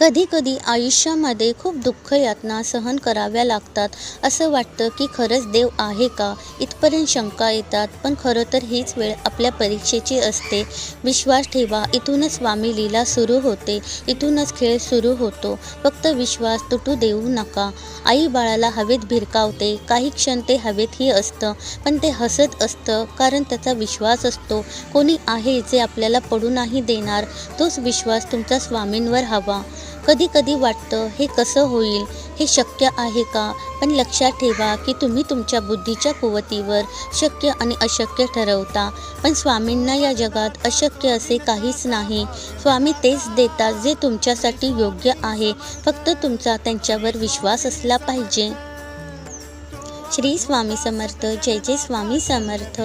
कधी कधी आयुष्यामध्ये खूप दुःख यातना सहन कराव्या लागतात. असं वाटतं की खरंच देव आहे का, इथपर्यंत शंका येतात. पण खरं तर हीच वेळ आपल्या परीक्षेची असते. विश्वास ठेवा, इथूनच स्वामी लीला सुरू होते, इथूनच खेळ सुरू होतो. फक्त विश्वास तुटू देऊ नका. आई बाळाला हवेत भिरकावते, काही क्षण ते हवेतही असतं, पण ते हसत असतं, कारण त्याचा विश्वास असतो कोणी आहे जे आपल्याला पडू नाही देणार. तोच विश्वास तुमचा स्वामींवर हवा. कधी कधी वाटतं हे कसं होईल, हे शक्य आहे का. पण लक्षात ठेवा की तुम्ही तुमच्या बुद्धीच्या कुवतीवर शक्य आणि अशक्य ठरवता. पण स्वामींना या जगात अशक्य असे काहीच नाही. स्वामी तेच देतात जे तुमच्यासाठी योग्य आहे. फक्त तुमचा त्यांच्यावर विश्वास असला पाहिजे. श्री स्वामी समर्थ. जय जय स्वामी समर्थ.